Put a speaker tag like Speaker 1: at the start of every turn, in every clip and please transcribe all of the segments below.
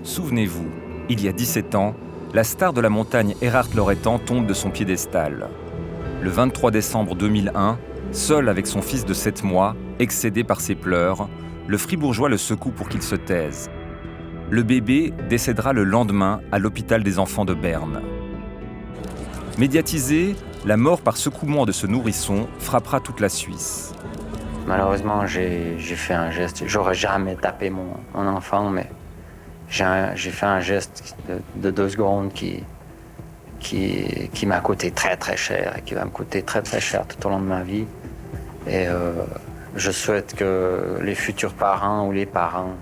Speaker 1: Souvenez-vous, il y a 17 ans, la star de la montagne Erhard Loretan tombe de son piédestal. Le 23 décembre 2001, seul avec son fils de 7 mois, excédé par ses pleurs, le fribourgeois le secoue pour qu'il se taise. Le bébé décédera le lendemain à l'hôpital des enfants de Berne. Médiatisée, la mort par secouement de ce nourrisson frappera toute la Suisse.
Speaker 2: Malheureusement, j'ai fait un geste. J'aurais jamais tapé mon enfant, mais j'ai fait un geste de 2 secondes qui m'a coûté très très cher et qui va me coûter très très cher tout au long de ma vie. Et je souhaite que les futurs parents ou les parents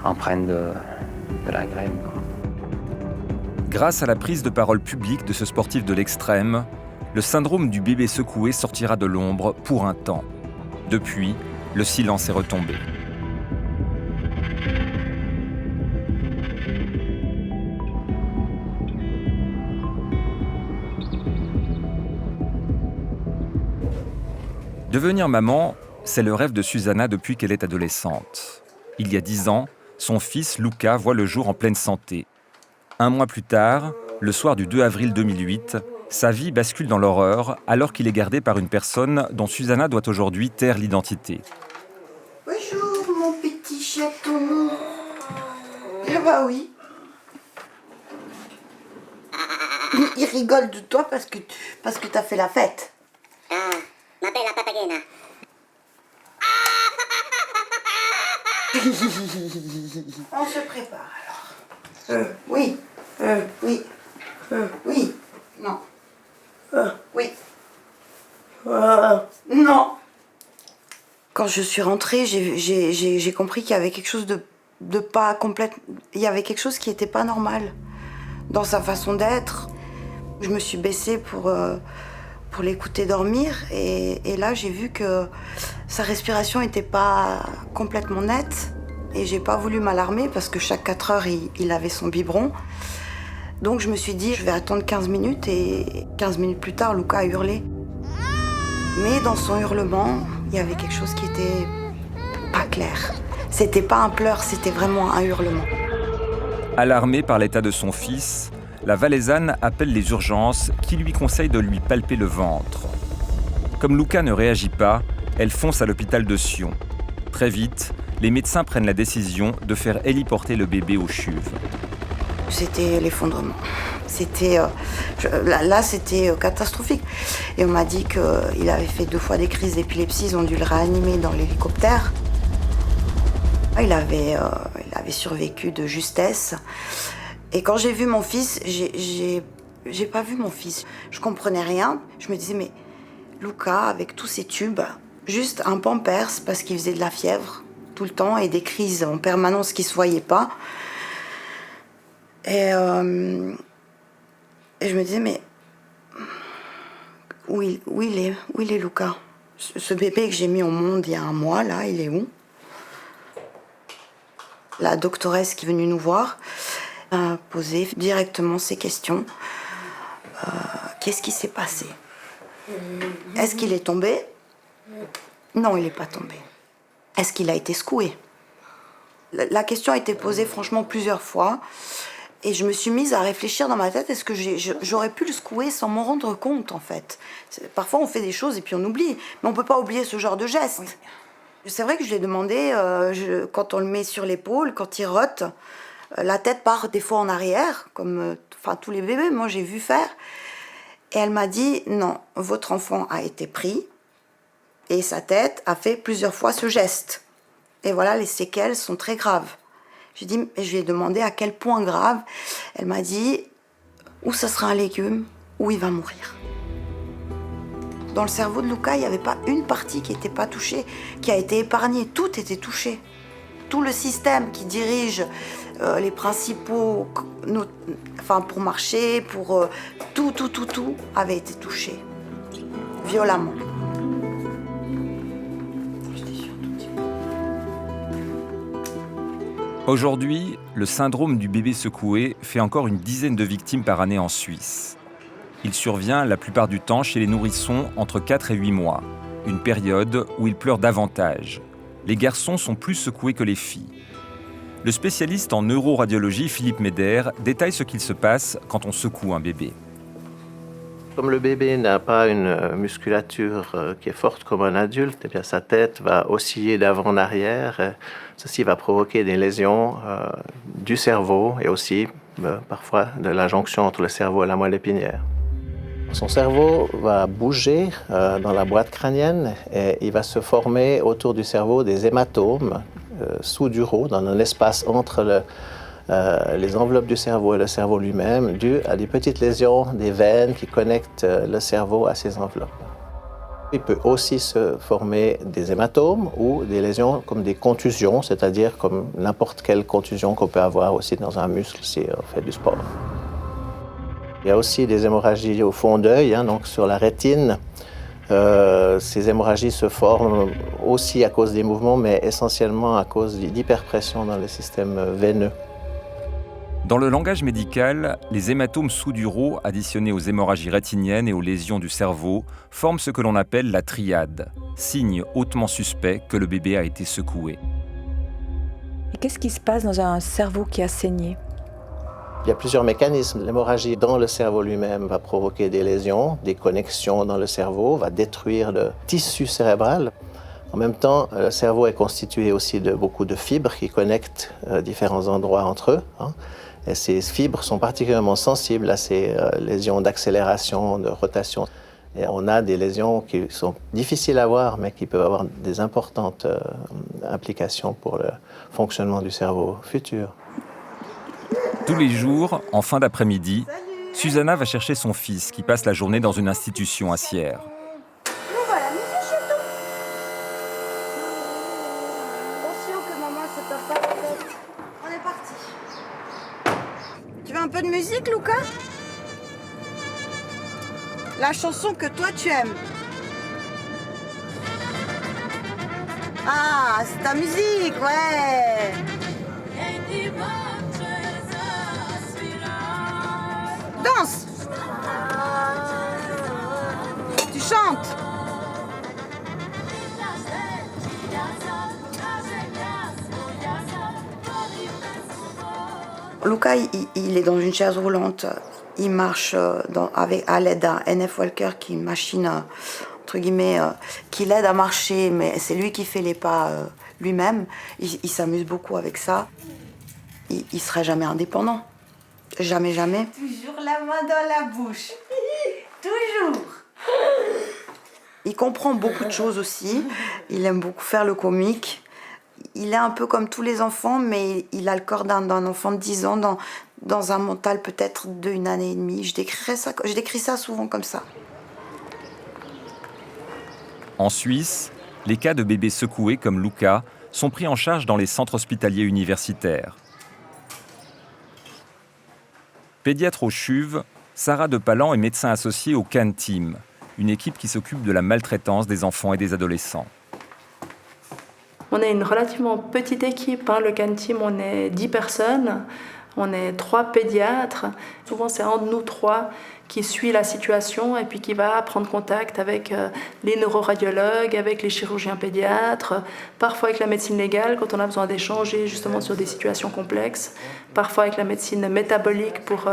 Speaker 2: en prennent de la graine.
Speaker 1: Grâce à la prise de parole publique de ce sportif de l'extrême, le syndrome du bébé secoué sortira de l'ombre pour un temps. Depuis, le silence est retombé. Devenir maman, c'est le rêve de Susanna depuis qu'elle est adolescente. Il y a 10 ans, son fils Luca voit le jour en pleine santé. 1 mois plus tard, le soir du 2 avril 2008, sa vie bascule dans l'horreur alors qu'il est gardé par une personne dont Susanna doit aujourd'hui taire l'identité.
Speaker 3: Bonjour mon petit chaton. Ah bah oui. Il rigole de toi parce que t'as fait la fête.
Speaker 4: Ma bella papagena.
Speaker 3: On se prépare alors. Oui. Oui. Oui. Non. Oui. Non. Quand je suis rentrée, j'ai compris qu'il y avait quelque chose de pas complète. Il y avait quelque chose qui n'était pas normal dans sa façon d'être. Je me suis baissée pour l'écouter dormir et là j'ai vu que sa respiration n'était pas complètement nette et j'ai pas voulu m'alarmer parce que chaque 4 heures il avait son biberon. Donc je me suis dit je vais attendre 15 minutes et 15 minutes plus tard Luca a hurlé. Mais dans son hurlement, il y avait quelque chose qui était pas clair. C'était pas un pleur, c'était vraiment un hurlement.
Speaker 1: Alarmée par l'état de son fils, la Valaisanne appelle les urgences qui lui conseillent de lui palper le ventre. Comme Luca ne réagit pas, elle fonce à l'hôpital de Sion. Très vite, les médecins prennent la décision de faire héliporter le bébé au CHUV.
Speaker 3: C'était l'effondrement. C'était catastrophique. Et on m'a dit qu'il avait fait 2 fois des crises d'épilepsie, ils ont dû le réanimer dans l'hélicoptère. Il avait survécu de justesse. Et quand j'ai vu mon fils, j'ai pas vu mon fils. Je comprenais rien. Je me disais, mais Luca, avec tous ces tubes, juste un pampers parce qu'il faisait de la fièvre tout le temps et des crises en permanence qui se voyaient pas. Et je me disais, mais où il est Luca? Ce bébé que j'ai mis au monde il y a 1 mois, là, il est où? La doctoresse qui est venue nous voir a posé directement ces questions. Qu'est-ce qui s'est passé? Est-ce qu'il est tombé? Non, il n'est pas tombé. Est-ce qu'il a été secoué? La question a été posée franchement plusieurs fois. Et je me suis mise à réfléchir dans ma tête, est-ce que j'aurais pu le secouer sans m'en rendre compte, en fait? Parfois, on fait des choses et puis on oublie. Mais on ne peut pas oublier ce genre de geste. Oui. C'est vrai que je lui ai demandé, quand on le met sur l'épaule, quand il rote, la tête part des fois en arrière, comme tous les bébés, moi j'ai vu faire. Et elle m'a dit, non, votre enfant a été pris et sa tête a fait plusieurs fois ce geste. Et voilà, les séquelles sont très graves. Je lui ai demandé à quel point grave. Elle m'a dit, ou ça sera un légume, ou il va mourir. Dans le cerveau de Luca, il n'y avait pas une partie qui n'était pas touchée, qui a été épargnée. Tout était touché. Tout le système qui dirige les principaux, pour marcher, pour tout avait été touché. Violemment.
Speaker 1: Aujourd'hui, le syndrome du bébé secoué fait encore une dizaine de victimes par année en Suisse. Il survient la plupart du temps chez les nourrissons entre 4 et 8 mois, une période où ils pleurent davantage. Les garçons sont plus secoués que les filles. Le spécialiste en neuroradiologie Philippe Meder détaille ce qu'il se passe quand on secoue un bébé.
Speaker 5: Comme le bébé n'a pas une musculature qui est forte comme un adulte, eh bien sa tête va osciller d'avant en arrière. Ceci va provoquer des lésions du cerveau et aussi parfois de la jonction entre le cerveau et la moelle épinière. Son cerveau va bouger dans la boîte crânienne et il va se former autour du cerveau des hématomes sous-duraux dans un espace entre les enveloppes du cerveau et le cerveau lui-même, dû à des petites lésions des veines qui connectent le cerveau à ces enveloppes. Il peut aussi se former des hématomes ou des lésions comme des contusions, c'est-à-dire comme n'importe quelle contusion qu'on peut avoir aussi dans un muscle si on fait du sport. Il y a aussi des hémorragies au fond d'œil, donc sur la rétine. Ces hémorragies se forment aussi à cause des mouvements, mais essentiellement à cause d'hyperpression dans le système veineux.
Speaker 1: Dans le langage médical, les hématomes sous-duraux additionnés aux hémorragies rétiniennes et aux lésions du cerveau forment ce que l'on appelle la triade, signe hautement suspect que le bébé a été secoué.
Speaker 6: Et qu'est-ce qui se passe dans un cerveau qui a saigné ?
Speaker 5: Il y a plusieurs mécanismes. L'hémorragie dans le cerveau lui-même va provoquer des lésions, des connexions dans le cerveau, va détruire le tissu cérébral. En même temps, le cerveau est constitué aussi de beaucoup de fibres qui connectent différents endroits entre eux. Et ces fibres sont particulièrement sensibles à ces lésions d'accélération, de rotation. Et on a des lésions qui sont difficiles à voir, mais qui peuvent avoir des importantes implications pour le fonctionnement du cerveau futur.
Speaker 1: Tous les jours, en fin d'après-midi, Susanna va chercher son fils qui passe la journée dans une institution à Sierre.
Speaker 3: Nous voilà, nous chez toi. Attention que maman se tape pas la tête. On est parti. Tu veux un peu de musique, Lucas? La chanson que toi tu aimes. Ah, c'est ta musique, ouais. Danse. Tu chantes. Lucas, il est dans une chaise roulante. Il marche à l'aide d'un NF Walker, qui est une machine, entre guillemets, qui l'aide à marcher, mais c'est lui qui fait les pas lui-même. Il s'amuse beaucoup avec ça. Il ne sera jamais indépendant. Jamais, jamais. Toujours la main dans la bouche. Toujours. Il comprend beaucoup de choses aussi. Il aime beaucoup faire le comique. Il est un peu comme tous les enfants, mais il a le corps d'un enfant de 10 ans, dans un mental peut-être d'une année et demie. Je décris ça souvent comme ça.
Speaker 1: En Suisse, les cas de bébés secoués comme Lucas sont pris en charge dans les centres hospitaliers universitaires. Pédiatre au CHUV, Sarah de Palan est médecin associée au CAN Team, une équipe qui s'occupe de la maltraitance des enfants et des adolescents.
Speaker 6: On est une relativement petite équipe, le CAN Team, on est 10 personnes, on est 3 pédiatres. Souvent c'est un de nous 3 qui suit la situation et puis qui va prendre contact avec les neuroradiologues, avec les chirurgiens pédiatres, parfois avec la médecine légale quand on a besoin d'échanger justement sur des situations complexes, parfois avec la médecine métabolique pour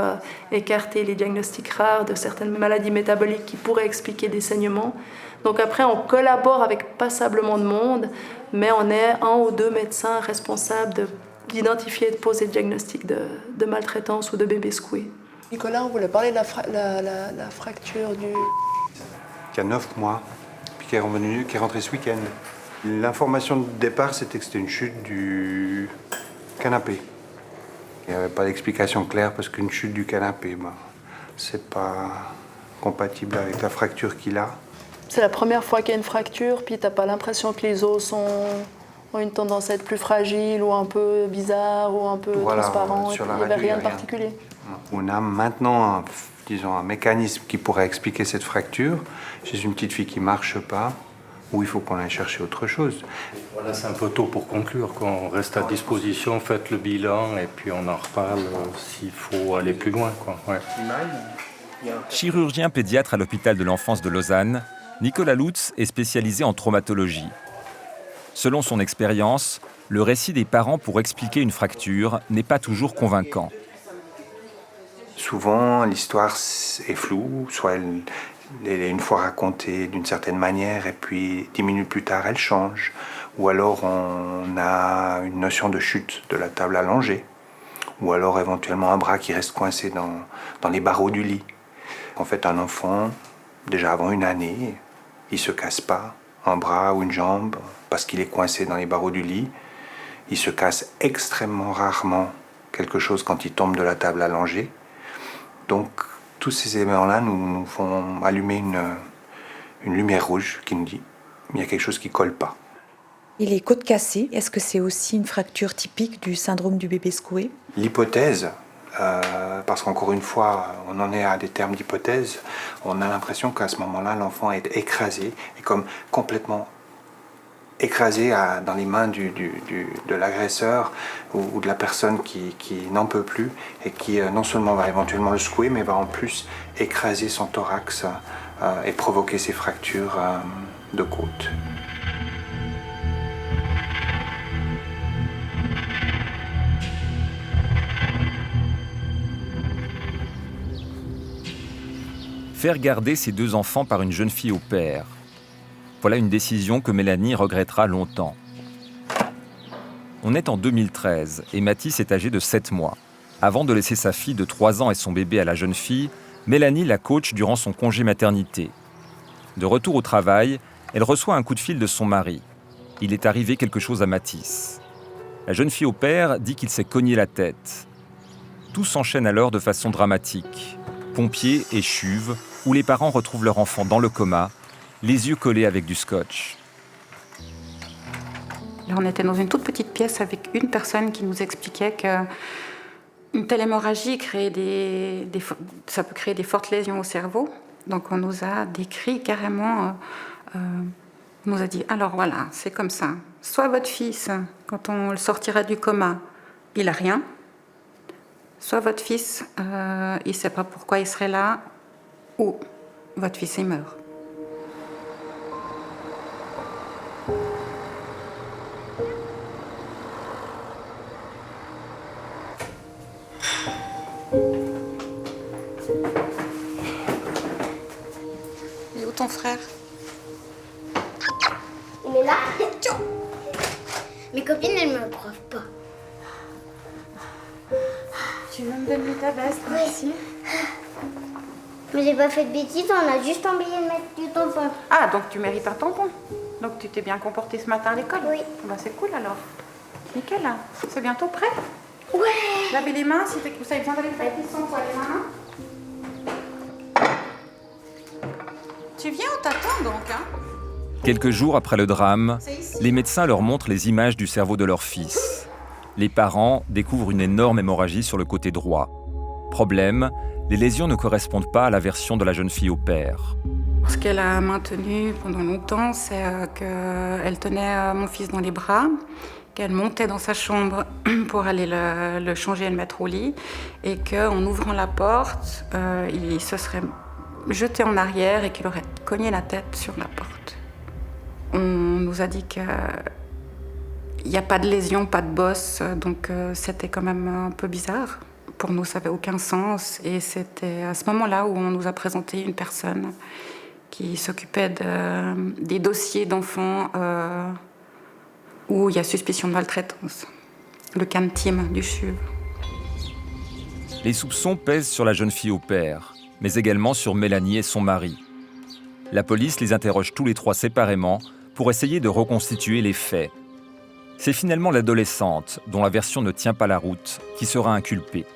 Speaker 6: écarter les diagnostics rares de certaines maladies métaboliques qui pourraient expliquer des saignements. Donc après, on collabore avec passablement de monde, mais on est 1 ou 2 médecins responsables d'identifier et de poser le diagnostic de maltraitance ou de bébé secoué.
Speaker 7: Nicolas, on voulait parler de la fracture du...
Speaker 8: Qui a 9 mois, puis qui est rentré ce week-end. L'information de départ, c'était que c'était une chute du canapé. Il n'y avait pas d'explication claire parce qu'une chute du canapé, c'est pas compatible avec la fracture qu'il a.
Speaker 7: C'est la première fois qu'il y a une fracture, puis t'as pas l'impression que les os ont une tendance à être plus fragiles ou un peu bizarres ou un peu transparents. Il n'y avait rien de particulier.
Speaker 8: On a maintenant un mécanisme qui pourrait expliquer cette fracture chez une petite fille qui ne marche pas, où il faut qu'on aille chercher autre chose.
Speaker 9: Voilà, c'est un peu tôt pour conclure. On reste à disposition, faites le bilan et puis on en reparle s'il faut aller plus loin. Ouais.
Speaker 1: Chirurgien pédiatre à l'hôpital de l'enfance de Lausanne, Nicolas Lutz est spécialisé en traumatologie. Selon son expérience, le récit des parents pour expliquer une fracture n'est pas toujours convaincant.
Speaker 8: Souvent, l'histoire est floue, soit elle est une fois racontée d'une certaine manière et puis 10 minutes plus tard, elle change. Ou alors on a une notion de chute de la table allongée. Ou alors éventuellement un bras qui reste coincé dans les barreaux du lit. En fait, un enfant, déjà avant 1 année, il ne se casse pas un bras ou une jambe parce qu'il est coincé dans les barreaux du lit. Il se casse extrêmement rarement quelque chose quand il tombe de la table allongée. Donc, tous ces éléments-là nous font allumer une lumière rouge qui nous dit qu'il y a quelque chose qui ne colle pas.
Speaker 10: Et les côtes cassées, est-ce que c'est aussi une fracture typique du syndrome du bébé secoué?
Speaker 8: L'hypothèse, parce qu'encore une fois, on en est à des termes d'hypothèse, on a l'impression qu'à ce moment-là, l'enfant est écrasé, et comme complètement écrasé dans les mains de l'agresseur ou de la personne qui n'en peut plus et qui non seulement va éventuellement le secouer, mais va en plus écraser son thorax et provoquer ces fractures de côte.
Speaker 1: Faire garder ses 2 enfants par une jeune fille au père. Voilà une décision que Mélanie regrettera longtemps. On est en 2013 et Mathis est âgé de 7 mois. Avant de laisser sa fille de 3 ans et son bébé à la jeune fille, Mélanie la coach durant son congé maternité. De retour au travail, elle reçoit un coup de fil de son mari. Il est arrivé quelque chose à Mathis. La jeune fille au père dit qu'il s'est cogné la tête. Tout s'enchaîne alors de façon dramatique. Pompiers et chuves, où les parents retrouvent leur enfant dans le coma, les yeux collés avec du scotch.
Speaker 11: Là, on était dans une toute petite pièce avec une personne qui nous expliquait qu'une telle hémorragie ça peut créer des fortes lésions au cerveau. Donc on nous a décrit carrément, on nous a dit, alors voilà, c'est comme ça. Soit votre fils, quand on le sortira du coma, il n'a rien. Soit votre fils, il ne sait pas pourquoi il serait là, ou votre fils, il meurt. Il est où ton frère?
Speaker 4: Il est là. Mes copines, elles me prouvent pas.
Speaker 11: Tu veux me donner ta veste?
Speaker 4: Oui.
Speaker 11: Ici.
Speaker 4: Mais j'ai pas fait de bêtises, on a juste oublié de mettre du tampon.
Speaker 11: Ah, donc tu mérites un tampon. Donc tu t'es bien comporté ce matin à l'école?
Speaker 4: Oui.
Speaker 11: Bah, c'est cool alors. Nickel, là. C'est bientôt prêt?
Speaker 4: Ouais.
Speaker 11: Lavez les mains, si vous avez besoin d'aller faire des sons pour les mains. Tu viens, on t'attend donc, hein?
Speaker 1: Quelques jours après le drame, les médecins leur montrent les images du cerveau de leur fils. Les parents découvrent une énorme hémorragie sur le côté droit. Problème, les lésions ne correspondent pas à la version de la jeune fille au père.
Speaker 11: Ce qu'elle a maintenu pendant longtemps, c'est qu'elle tenait mon fils dans les bras, qu'elle montait dans sa chambre pour aller le changer et le mettre au lit, et qu'en ouvrant la porte, il se serait jeté en arrière et qu'il aurait cogné la tête sur la porte. On nous a dit qu'il n'y a pas de lésion, pas de bosse, donc c'était quand même un peu bizarre. Pour nous, ça n'avait aucun sens, et c'était à ce moment-là où on nous a présenté une personne qui s'occupait des dossiers d'enfants où il y a suspicion de maltraitance, le CANTIM du CHUV.
Speaker 1: Les soupçons pèsent sur la jeune fille au père, mais également sur Mélanie et son mari. La police les interroge tous les 3 séparément pour essayer de reconstituer les faits. C'est finalement l'adolescente, dont la version ne tient pas la route, qui sera inculpée.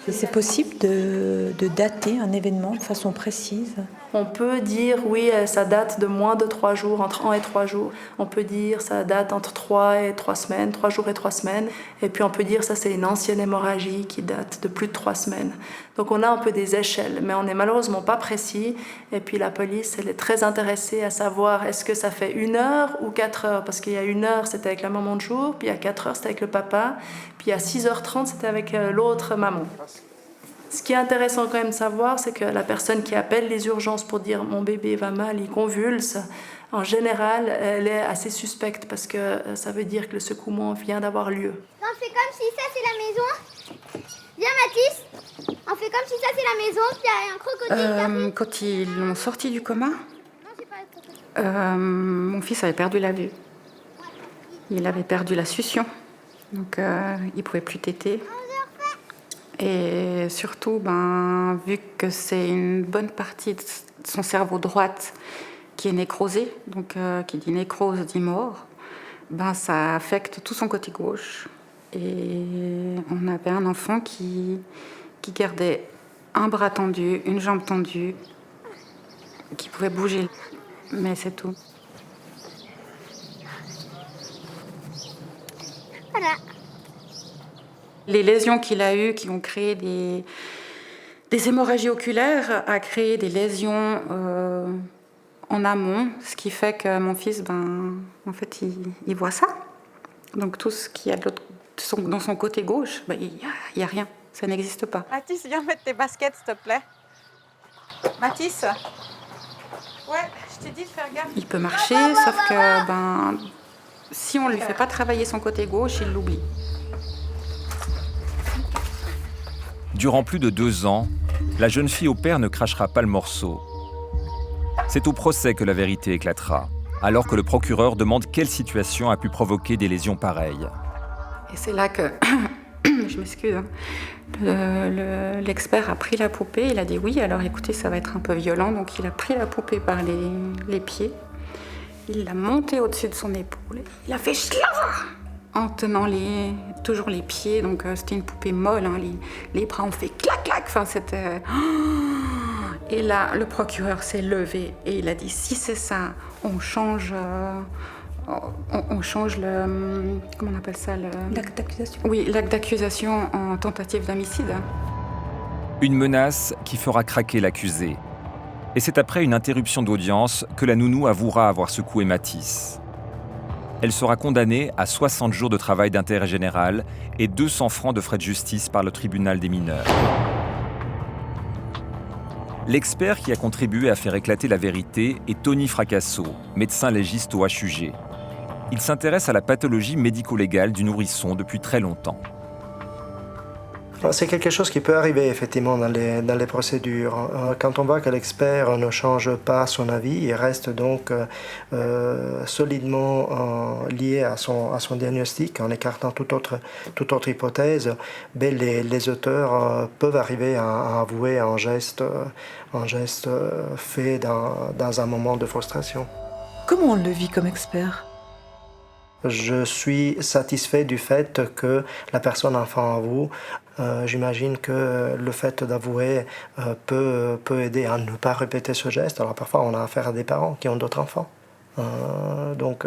Speaker 10: Et c'est possible de dater un événement de façon précise?
Speaker 6: On peut dire, oui, ça date de moins de 3 jours, entre 1 et 3 jours. On peut dire, ça date entre 3 et 3 semaines, 3 jours et 3 semaines. Et puis on peut dire, ça c'est une ancienne hémorragie qui date de plus de 3 semaines. Donc on a un peu des échelles, mais on n'est malheureusement pas précis. Et puis la police, elle est très intéressée à savoir, est-ce que ça fait 1 heure ou 4 heures? Parce qu'il y a 1 heure, c'était avec la maman de jour, puis il y a 4 heures, c'était avec le papa, puis il y a 6h30, c'était avec l'autre maman. Ce qui est intéressant quand même de savoir, c'est que la personne qui appelle les urgences pour dire « mon bébé va mal, il convulse », en général, elle est assez suspecte parce que ça veut dire que le secouement vient d'avoir lieu.
Speaker 4: On fait comme si ça c'est la maison. Viens Mathis, on fait comme si ça c'est la maison, puis il y a un crocodile.
Speaker 11: Quand ils l'ont sorti du coma, mon fils avait perdu la vue. Il avait perdu la succion, donc il ne pouvait plus téter. Et surtout, vu que c'est une bonne partie de son cerveau droite qui est nécrosée, donc qui dit nécrose dit mort, ça affecte tout son côté gauche. Et on avait un enfant qui gardait un bras tendu, une jambe tendue, qui pouvait bouger, mais c'est tout.
Speaker 4: Voilà.
Speaker 11: Les lésions qu'il a eues, qui ont créé des hémorragies oculaires, a créé des lésions en amont, ce qui fait que mon fils, en fait, il voit ça. Donc tout ce qu'il y a dans son côté gauche, il n'y a rien, ça n'existe pas.
Speaker 12: Mathis, viens mettre tes baskets, s'il te plaît. Mathis, ouais, je t'ai dit de faire gaffe.
Speaker 11: Il peut marcher, sauf que si on ne lui fait pas travailler son côté gauche, il l'oublie.
Speaker 1: Durant plus de 2 ans, la jeune fille au père ne crachera pas le morceau. C'est au procès que la vérité éclatera, alors que le procureur demande quelle situation a pu provoquer des lésions pareilles.
Speaker 11: Et c'est là que, je m'excuse, l'expert a pris la poupée, il a dit oui, alors écoutez, ça va être un peu violent, donc il a pris la poupée par les pieds, il l'a montée au-dessus de son épaule, il a fait chla en tenant toujours les pieds, donc c'était une poupée molle, les bras ont fait clac-clac, enfin c'était... Et là, le procureur s'est levé et il a dit si c'est ça, on change le... Comment on appelle ça
Speaker 10: L'acte d'accusation.
Speaker 11: Oui, l'acte d'accusation en tentative d'homicide.
Speaker 1: Une menace qui fera craquer l'accusé. Et c'est après une interruption d'audience que la nounou avouera avoir secoué Mathis. Elle sera condamnée à 60 jours de travail d'intérêt général et 200 francs de frais de justice par le tribunal des mineurs. L'expert qui a contribué à faire éclater la vérité est Tony Fracasso, médecin légiste au HUG. Il s'intéresse à la pathologie médico-légale du nourrisson depuis très longtemps.
Speaker 13: C'est quelque chose qui peut arriver effectivement dans les procédures. Quand on voit que l'expert ne change pas son avis, il reste donc solidement lié à son diagnostic, en écartant toute autre hypothèse, les auteurs peuvent arriver à avouer un geste fait dans un moment de frustration.
Speaker 10: Comment on le vit comme expert ?
Speaker 13: Je suis satisfait du fait que la personne enfant avoue. J'imagine que le fait d'avouer peut aider à ne pas répéter ce geste. Alors parfois, on a affaire à des parents qui ont d'autres enfants. Donc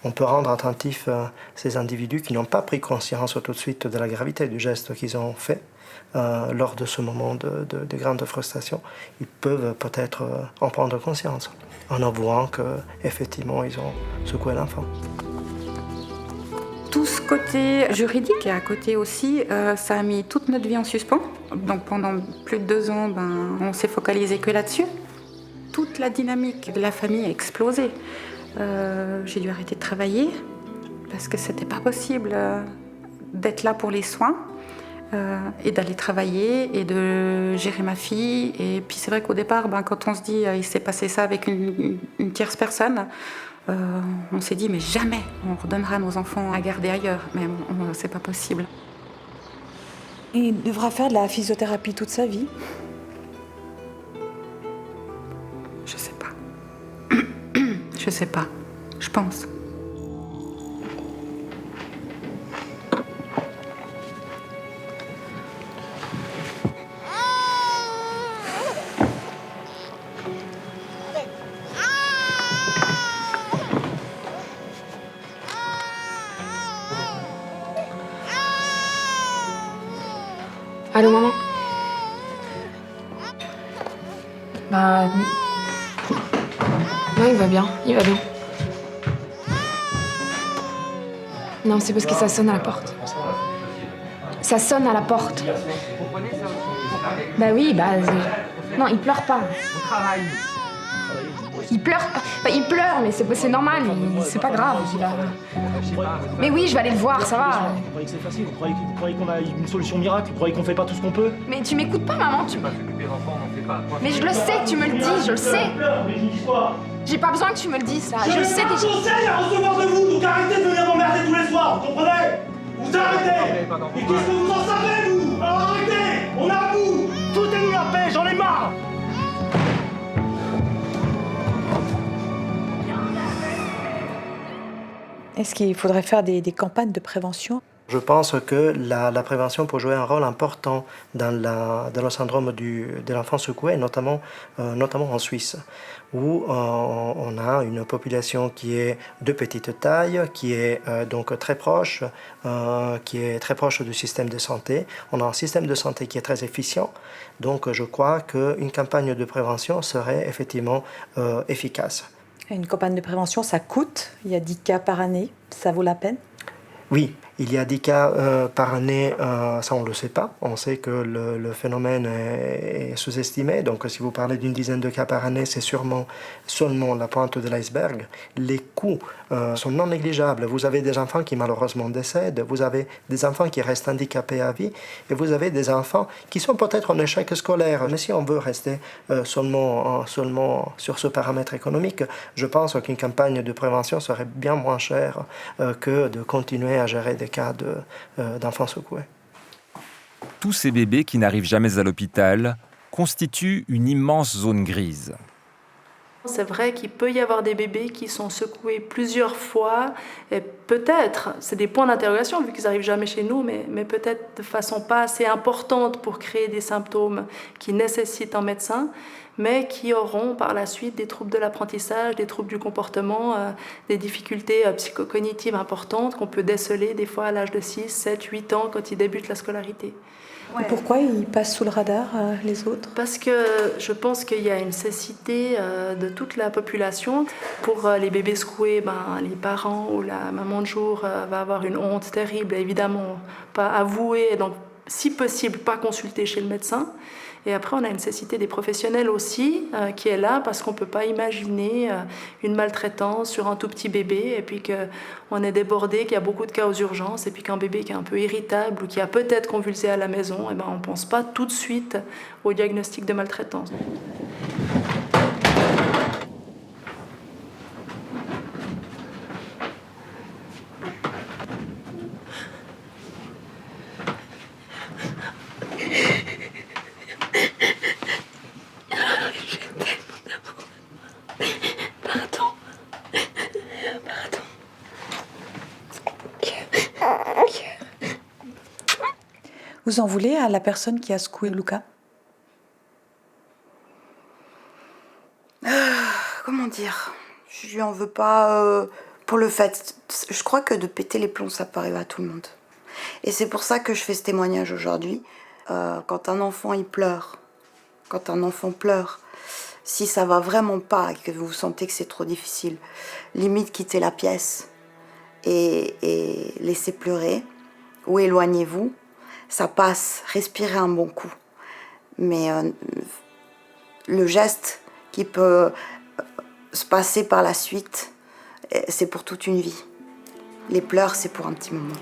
Speaker 13: on peut rendre attentifs ces individus qui n'ont pas pris conscience tout de suite de la gravité du geste qu'ils ont fait lors de ce moment de grande frustration. Ils peuvent peut-être en prendre conscience en avouant qu'effectivement, ils ont secoué l'enfant.
Speaker 11: Tout ce côté juridique et à côté aussi, ça a mis toute notre vie en suspens. Donc pendant plus de 2 ans, on s'est focalisé que là-dessus. Toute la dynamique de la famille a explosé. J'ai dû arrêter de travailler parce que c'était pas possible d'être là pour les soins et d'aller travailler et de gérer ma fille. Et puis c'est vrai qu'au départ, quand on se dit il s'est passé ça avec une tierce personne, on s'est dit mais jamais on redonnera nos enfants à garder ailleurs, mais c'est pas possible.
Speaker 10: Il devra faire de la physiothérapie toute sa vie.
Speaker 11: Je sais pas. Je sais pas. Je pense.
Speaker 14: Allô, maman? Non, il va bien, il va bien. Non, c'est parce que ça sonne à la porte. Ça sonne à la porte. Bah oui, non, il pleure pas. Il pleure, mais c'est normal, c'est pas grave. Mais oui, je vais aller le voir, ça va.
Speaker 15: Vous croyez que c'est facile? Vous croyez qu'on a une solution miracle? Vous croyez qu'on fait pas tout ce qu'on peut?
Speaker 14: Mais tu m'écoutes pas, maman, Mais je le sais que tu me le dis, je le sais. J'ai pas besoin que tu me le dises, ça. Je le sais déjà.
Speaker 15: Je n'ai pas de conseils à recevoir de vous, donc arrêtez de venir m'emmerder tous les soirs, vous comprenez? Vous arrêtez! Et qu'est-ce que vous en savez, vous? Alors arrêtez! On est à bout! Foutez-nous la paix, j'en ai marre!
Speaker 10: Est-ce qu'il faudrait faire des campagnes de prévention?
Speaker 13: Je pense que la prévention peut jouer un rôle important dans le syndrome de l'enfant secoué, notamment en Suisse, où on a une population qui est de petite taille, qui est donc très proche du système de santé. On a un système de santé qui est très efficient, donc je crois qu'une campagne de prévention serait effectivement efficace.
Speaker 10: Une campagne de prévention, ça coûte. Il y a 10 cas par année. Ça vaut la peine?
Speaker 13: Oui, il y a 10 cas par année, ça on ne le sait pas. On sait que le phénomène est sous-estimé. Donc si vous parlez d'une dizaine de cas par année, c'est sûrement seulement la pointe de l'iceberg. Les coûts sont non négligeables. Vous avez des enfants qui malheureusement décèdent, vous avez des enfants qui restent handicapés à vie, et vous avez des enfants qui sont peut-être en échec scolaire. Mais si on veut rester seulement sur ce paramètre économique, je pense qu'une campagne de prévention serait bien moins chère que de continuer à gérer des cas d'enfants secoués.
Speaker 1: Tous ces bébés qui n'arrivent jamais à l'hôpital constituent une immense zone grise.
Speaker 6: C'est vrai qu'il peut y avoir des bébés qui sont secoués plusieurs fois, et peut-être, c'est des points d'interrogation vu qu'ils n'arrivent jamais chez nous, mais peut-être de façon pas assez importante pour créer des symptômes qui nécessitent un médecin, mais qui auront par la suite des troubles de l'apprentissage, des troubles du comportement, des difficultés psychocognitives importantes qu'on peut déceler des fois à l'âge de 6, 7, 8 ans quand ils débutent la scolarité.
Speaker 10: Ouais. Pourquoi ils passent sous le radar, les autres?
Speaker 6: Parce que je pense qu'il y a une cécité de toute la population. Pour les bébés secoués, les parents ou la maman de jour va avoir une honte terrible, évidemment, pas avouer, donc si possible, pas consulter chez le médecin. Et après, on a une cécité des professionnels aussi qui est là parce qu'on ne peut pas imaginer une maltraitance sur un tout petit bébé et puis qu'on est débordé, qu'il y a beaucoup de cas aux urgences et puis qu'un bébé qui est un peu irritable ou qui a peut-être convulsé à la maison, on ne pense pas tout de suite au diagnostic de maltraitance.
Speaker 10: Vous en voulez à la personne qui a secoué Luca?
Speaker 3: Comment dire? Je lui en veux pas pour le fait. Je crois que de péter les plombs, ça peut arriver à tout le monde. Et c'est pour ça que je fais ce témoignage aujourd'hui. Quand un enfant il pleure, si ça va vraiment pas et que vous sentez que c'est trop difficile, limite quittez la pièce et laissez pleurer ou éloignez-vous. Ça passe, respirez un bon coup. Mais le geste qui peut se passer par la suite, c'est pour toute une vie. Les pleurs, c'est pour un petit moment.